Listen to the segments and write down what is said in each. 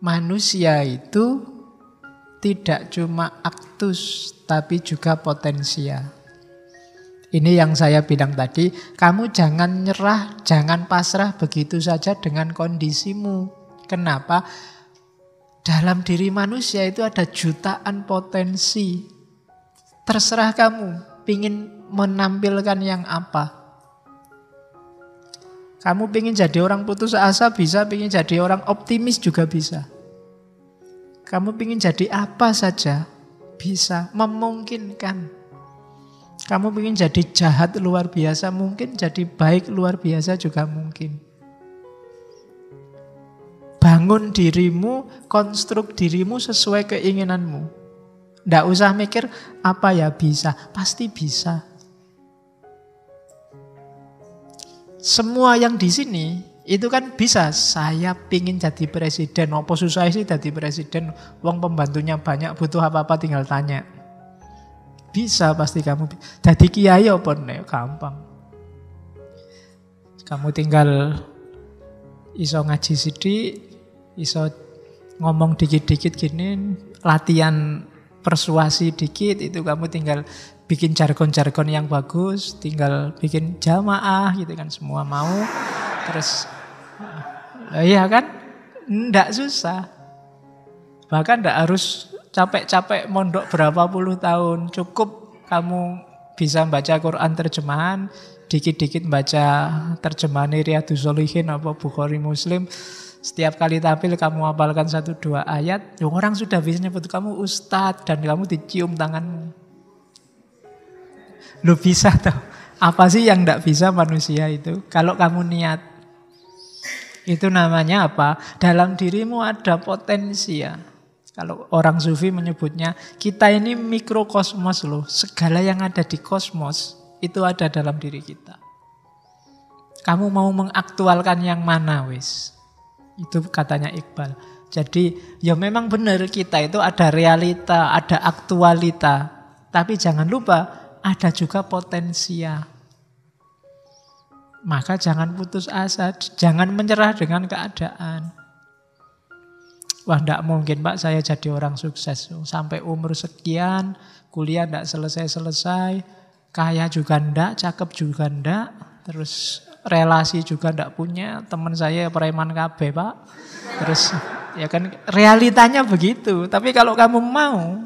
manusia itu tidak cuma aktus, tapi juga potensia. Ini yang saya bilang tadi, kamu jangan nyerah, jangan pasrah begitu saja dengan kondisimu. Kenapa? Dalam diri manusia itu ada jutaan potensi. Terserah kamu, pingin menampilkan yang apa. Kamu pingin jadi orang putus asa bisa, pingin jadi orang optimis juga bisa. Kamu pingin jadi apa saja bisa, memungkinkan. Kamu ingin jadi jahat luar biasa mungkin, jadi baik luar biasa juga mungkin. Bangun dirimu, konstruk dirimu sesuai keinginanmu. Nggak usah mikir apa ya bisa, pasti bisa. Semua yang di sini itu kan bisa. Saya pingin jadi presiden, apa susah sih jadi presiden? Wong pembantunya banyak, butuh apa-apa tinggal tanya. Bisa pasti kamu. Jadi kiai apa nek gampang. Kamu tinggal iso ngaji sidik, iso ngomong dikit-dikit gini, latihan persuasi dikit, itu kamu tinggal bikin jargon-jargon yang bagus, tinggal bikin jamaah gitu kan, semua mau. Terus iya kan? Nggak susah. Bahkan nggak harus capek-capek mondok berapa puluh tahun. Cukup kamu bisa baca Quran terjemahan, dikit-dikit baca terjemahan Riyadhus Shalihin apa Bukhari Muslim. Setiap kali tampil kamu hafalkan 1-2 ayat, orang sudah bisa nyebut kamu ustadz dan kamu dicium tanganmu. Lu bisa tau. Apa sih yang tidak bisa manusia itu? Kalau kamu niat. Itu namanya apa? Dalam dirimu ada potensi ya. Kalau orang sufi menyebutnya, kita ini mikrokosmos loh. Segala yang ada di kosmos itu ada dalam diri kita. Kamu mau mengaktualkan yang mana wis? Itu katanya Iqbal. Jadi ya memang benar kita itu ada realita, ada aktualita. Tapi jangan lupa ada juga potensia. Maka jangan putus asa, jangan menyerah dengan keadaan. Wah, enggak mungkin Pak saya jadi orang sukses. Sampai umur sekian, kuliah enggak selesai-selesai, kaya juga enggak, cakep juga enggak, terus relasi juga enggak punya, teman saya preman kabeh Pak. Terus ya kan realitanya begitu. Tapi kalau kamu mau,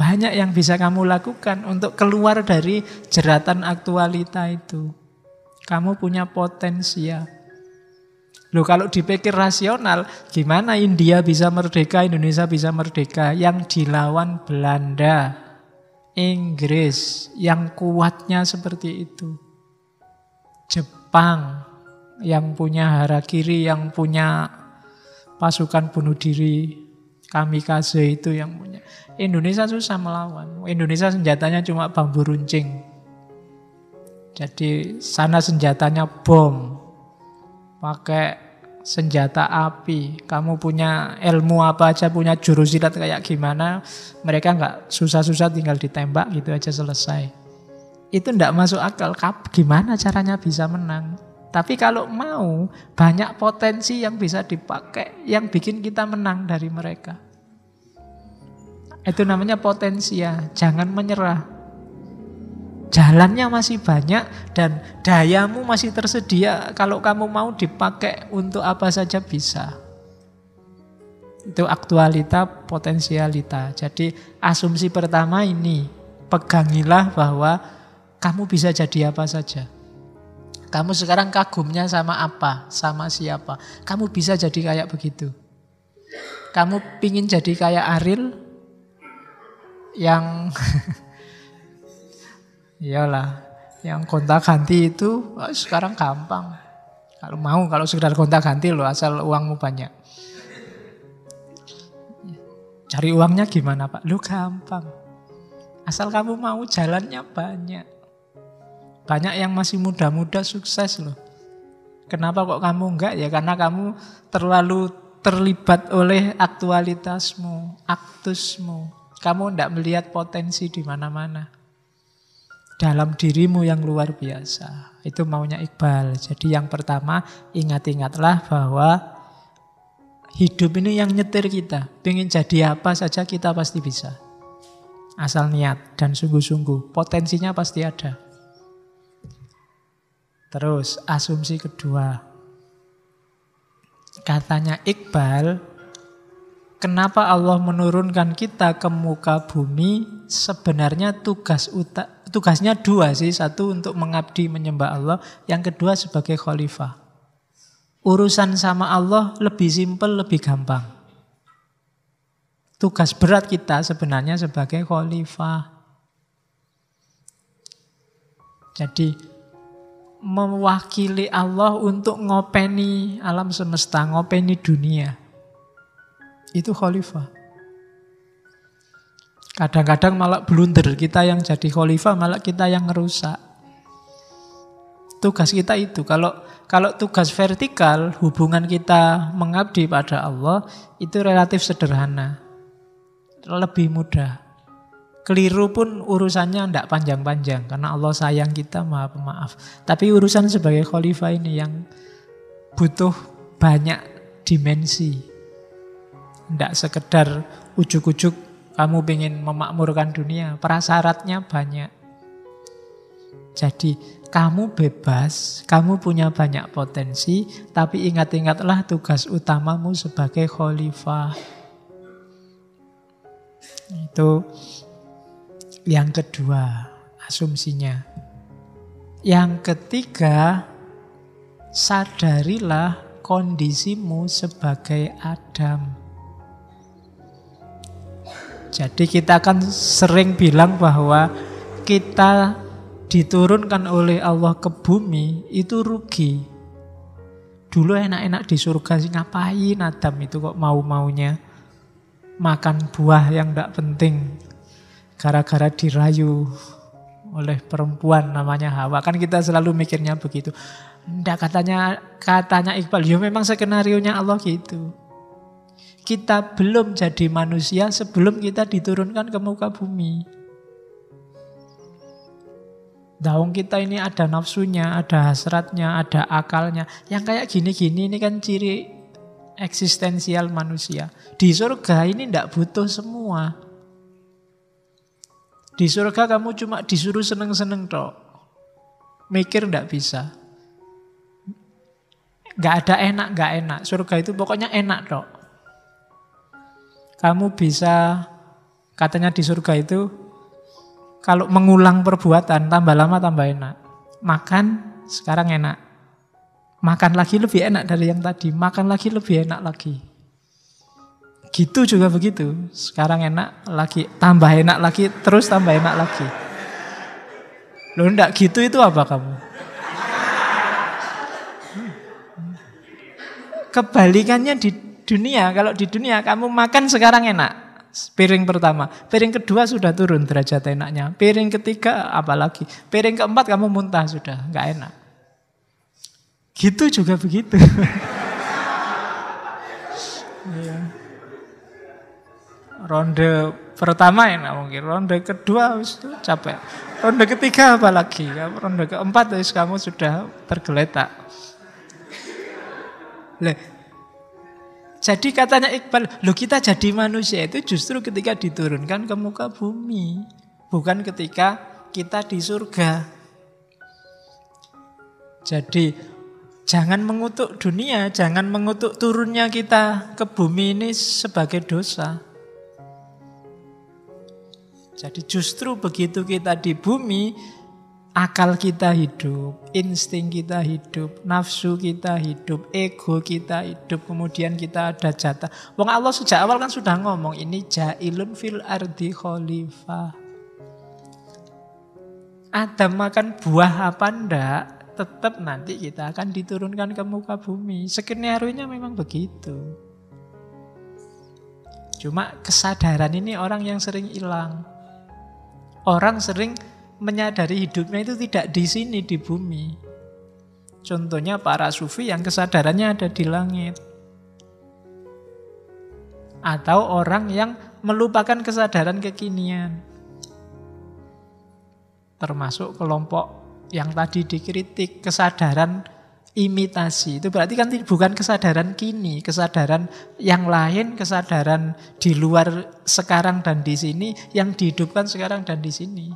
banyak yang bisa kamu lakukan untuk keluar dari jeratan aktualita itu. Kamu punya potensial. Loh kalau dipikir rasional, gimana India bisa merdeka, Indonesia bisa merdeka? Yang dilawan Belanda, Inggris, yang kuatnya seperti itu. Jepang, yang punya harakiri, yang punya pasukan bunuh diri, kamikaze itu yang punya. Indonesia susah melawan. Indonesia senjatanya cuma bambu runcing. Jadi sana senjatanya bom. Pakai senjata api. Kamu punya ilmu apa aja, punya jurus silat kayak gimana, mereka nggak susah-susah tinggal ditembak gitu aja selesai. Itu nggak masuk akal. Gimana caranya bisa menang? Tapi kalau mau, banyak potensi yang bisa dipakai, yang bikin kita menang dari mereka. Itu namanya potensi ya. Jangan menyerah. Jalannya masih banyak dan dayamu masih tersedia. Kalau kamu mau dipakai untuk apa saja bisa. Itu aktualita, potensialita. Jadi asumsi pertama ini, pegangilah bahwa kamu bisa jadi apa saja. Kamu sekarang kagumnya sama apa, sama siapa. Kamu bisa jadi kayak begitu. Kamu pingin jadi kayak Ariel yang iyalah, yang gonta-ganti itu sekarang gampang. Kalau sekedar gonta-ganti loh, asal uangmu banyak. Cari uangnya gimana Pak? Lu gampang. Asal kamu mau, jalannya banyak. Banyak yang masih muda-muda sukses loh. Kenapa kok kamu enggak? Ya karena kamu terlalu terlibat oleh aktualitasmu, aktusmu. Kamu enggak melihat potensi di mana-mana. Dalam dirimu yang luar biasa. Itu maunya Iqbal. Jadi yang pertama, ingat-ingatlah bahwa Hidup ini yang nyetir kita. Pengen jadi apa saja kita pasti bisa. Asal niat dan sungguh-sungguh. Potensinya pasti ada. Terus asumsi kedua. Katanya Iqbal, kenapa Allah menurunkan kita ke muka bumi? Sebenarnya tugasnya dua sih. Satu untuk mengabdi menyembah Allah. Yang kedua sebagai khalifah. Urusan sama Allah lebih simpel, lebih gampang. Tugas berat kita sebenarnya sebagai khalifah. Jadi mewakili Allah untuk ngopeni alam semesta, ngopeni dunia. Itu khalifah. Kadang-kadang malah blunder, kita yang jadi khalifah malah kita yang ngerusak. Tugas kita itu, kalau tugas vertikal, hubungan kita mengabdi pada Allah, itu relatif sederhana. Lebih mudah. Keliru pun urusannya tidak panjang-panjang, karena Allah sayang kita, maha pemaaf. Tapi urusan sebagai khalifah ini yang butuh banyak dimensi. Tidak sekedar ujuk-ujuk kamu ingin memakmurkan dunia, prasyaratnya banyak. Jadi kamu bebas, kamu punya banyak potensi, tapi ingat-ingatlah tugas utamamu sebagai khalifah. Itu yang kedua, asumsinya. Yang ketiga, sadarilah kondisimu sebagai Adam. Jadi kita akan sering bilang bahwa kita diturunkan oleh Allah ke bumi itu rugi. Dulu enak-enak di surga sih, ngapain Adam itu kok mau-maunya makan buah yang tidak penting gara-gara dirayu oleh perempuan namanya Hawa. Kan kita selalu mikirnya begitu. Nggak, katanya Iqbal, ya memang skenarionya Allah gitu. Kita belum jadi manusia sebelum kita diturunkan ke muka bumi. Daung kita ini ada nafsunya, ada hasratnya, ada akalnya. Yang kayak gini-gini ini kan ciri eksistensial manusia. Di surga ini tidak butuh semua. Di surga kamu cuma disuruh seneng-seneng tok. Mikir tidak bisa. Nggak ada enak, nggak enak. Surga itu pokoknya enak tok. Kamu bisa, katanya di surga itu, kalau mengulang perbuatan, tambah lama tambah enak. Makan, sekarang enak. Makan lagi lebih enak dari yang tadi. Makan lagi lebih enak lagi. Gitu juga begitu. Sekarang enak lagi, tambah enak lagi, terus tambah enak lagi. Loh enggak gitu itu apa kamu? Kebalikannya di dunia, kalau di dunia kamu makan sekarang enak. Piring pertama, piring kedua sudah turun derajat enaknya. Piring ketiga apalagi. Piring keempat kamu muntah sudah, nggak enak. Gitu juga begitu. Iya. Ronde pertama enak mungkin, ronde kedua capek. Ronde ketiga apalagi, ronde keempat kamu sudah tergeletak. Jadi katanya Iqbal, loh kita jadi manusia itu justru ketika diturunkan ke muka bumi. Bukan ketika kita di surga. Jadi jangan mengutuk dunia, jangan mengutuk turunnya kita ke bumi ini sebagai dosa. Jadi justru begitu kita di bumi, akal kita hidup, insting kita hidup, nafsu kita hidup, ego kita hidup, kemudian kita ada jatah. Wong Allah sejak awal kan sudah ngomong, ini jailun fil ardi khalifah. Adam makan buah apa ndak, tetap nanti kita akan diturunkan ke muka bumi. Skenario-nya memang begitu. Cuma kesadaran ini orang yang sering hilang. Orang sering menyadari hidupnya itu tidak di sini, di bumi. Contohnya para sufi yang kesadarannya ada di langit. Atau orang yang melupakan kesadaran kekinian. Termasuk kelompok yang tadi dikritik, kesadaran imitasi. Itu berarti kan bukan kesadaran kini, kesadaran yang lain, kesadaran di luar sekarang dan di sini, yang dihidupkan sekarang dan di sini.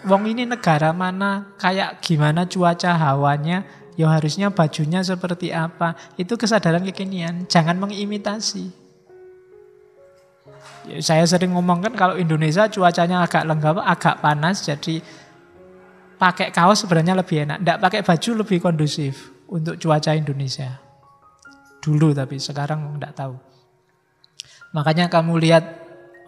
Wong ini negara mana, kayak gimana cuaca hawanya, ya harusnya bajunya seperti apa. Itu kesadaran kekinian, jangan mengimitasi. Ya, saya sering ngomong kan kalau Indonesia cuacanya agak lenggang, agak panas, jadi pakai kaos sebenarnya lebih enak. Tidak pakai baju lebih kondusif untuk cuaca Indonesia. Dulu tapi sekarang tidak tahu. Makanya kamu lihat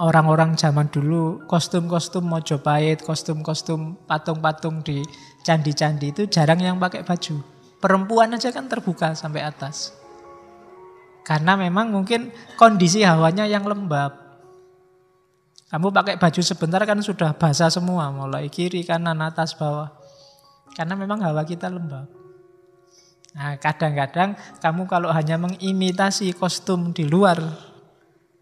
orang-orang zaman dulu kostum-kostum Mojopahit, kostum-kostum patung-patung di candi-candi itu jarang yang pakai baju. Perempuan aja kan terbuka sampai atas. Karena memang mungkin kondisi hawanya yang lembab. Kamu pakai baju sebentar kan sudah basah semua, mulai kiri, kanan, atas, bawah. Karena memang hawa kita lembab. Nah, kadang-kadang kamu kalau hanya mengimitasi kostum di luar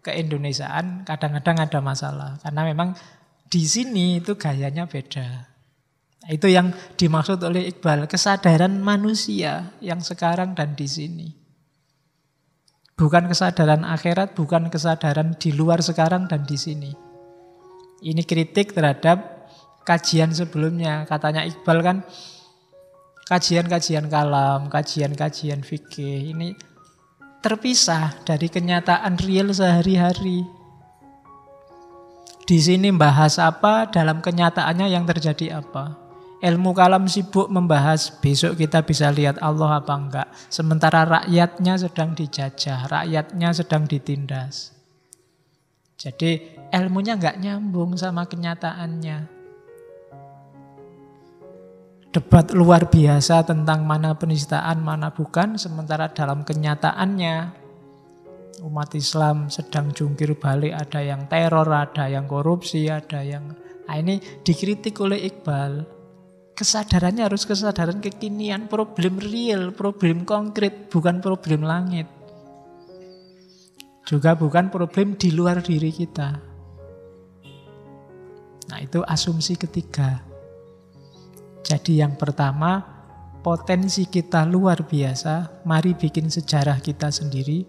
keindonesiaan, kadang-kadang ada masalah. Karena memang di sini itu gayanya beda. Nah, itu yang dimaksud oleh Iqbal, kesadaran manusia yang sekarang dan di sini. Bukan kesadaran akhirat, bukan kesadaran di luar sekarang dan di sini. Ini kritik terhadap kajian sebelumnya. Katanya Iqbal kan, kajian-kajian kalam, kajian-kajian fikih, ini terpisah dari kenyataan real sehari-hari. Di sini membahas apa, dalam kenyataannya yang terjadi apa. Ilmu kalam sibuk membahas besok kita bisa lihat Allah apa enggak. Sementara rakyatnya sedang dijajah, rakyatnya sedang ditindas. Jadi ilmunya enggak nyambung sama kenyataannya. Debat luar biasa tentang mana penistaan, mana bukan. Sementara dalam kenyataannya umat Islam sedang jungkir balik. Ada yang teror, ada yang korupsi, ada yang... Nah, ini dikritik oleh Iqbal. Kesadarannya harus kesadaran kekinian, problem real, problem konkret, bukan problem langit. Juga bukan problem di luar diri kita. Nah, itu asumsi ketiga. Jadi yang pertama, potensi kita luar biasa, mari bikin sejarah kita sendiri.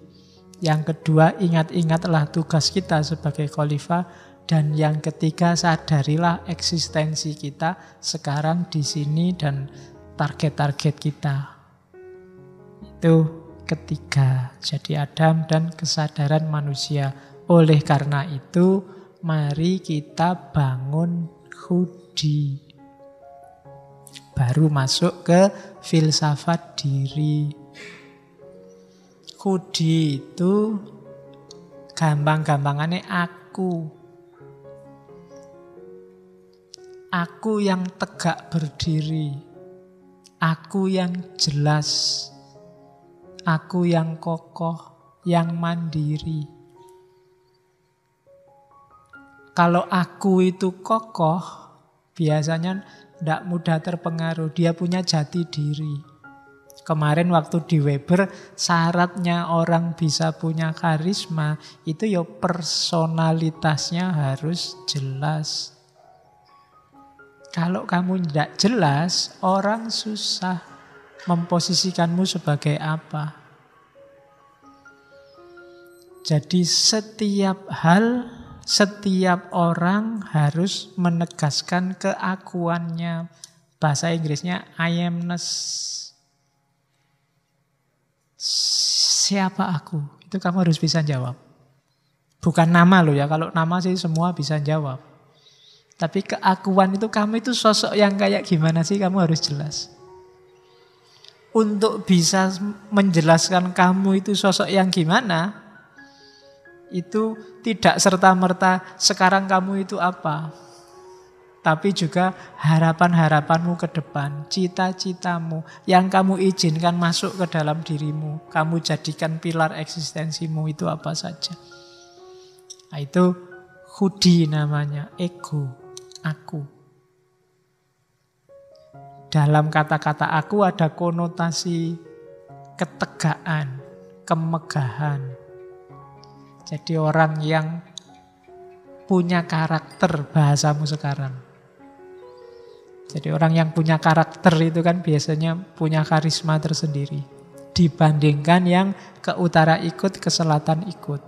Yang kedua, ingat-ingatlah tugas kita sebagai khalifah. Dan yang ketiga, sadarilah eksistensi kita sekarang di sini dan target-target kita. Itu ketiga. Jadi Adam dan kesadaran manusia. Oleh karena itu, mari kita bangun khudi. Baru masuk ke filsafat diri. Khudi itu gampang-gampangannya aku. Aku yang tegak berdiri. Aku yang jelas. Aku yang kokoh, yang mandiri. Kalau aku itu kokoh, biasanya tidak mudah terpengaruh. Dia punya jati diri. Kemarin waktu di Weber, syaratnya orang bisa punya karisma, itu ya personalitasnya harus jelas. Kalau kamu tidak jelas, orang susah memposisikanmu sebagai apa. Jadi setiap hal, setiap orang harus menegaskan keakuannya. Bahasa Inggrisnya I amness. Siapa aku? Itu kamu harus bisa jawab. Bukan nama loh ya, kalau nama sih semua bisa jawab. Tapi keakuan itu, kamu itu sosok yang kayak gimana sih, kamu harus jelas. Untuk bisa menjelaskan kamu itu sosok yang gimana, itu tidak serta-merta sekarang kamu itu apa. Tapi juga harapan-harapanmu ke depan, cita-citamu yang kamu izinkan masuk ke dalam dirimu. Kamu jadikan pilar eksistensimu itu apa saja. Nah, itu khudi namanya, ego. Aku. Dalam kata-kata aku ada konotasi ketegaan, kemegahan. Jadi orang yang punya karakter, bahasamu sekarang. Jadi orang yang punya karakter itu kan biasanya punya karisma tersendiri. Dibandingkan yang ke utara ikut, ke selatan ikut.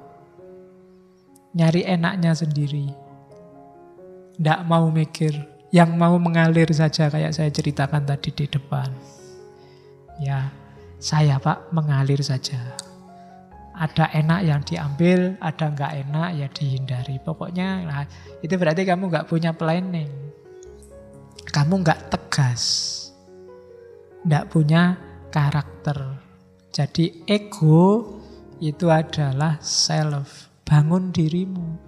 Nyari enaknya sendiri. Nggak mau mikir. Yang mau mengalir saja kayak saya ceritakan tadi di depan. Ya, saya Pak mengalir saja. Ada enak yang diambil, ada nggak enak ya dihindari. Pokoknya nah, itu berarti kamu nggak punya planning. Kamu nggak tegas. Nggak punya karakter. Jadi ego itu adalah self. Bangun dirimu.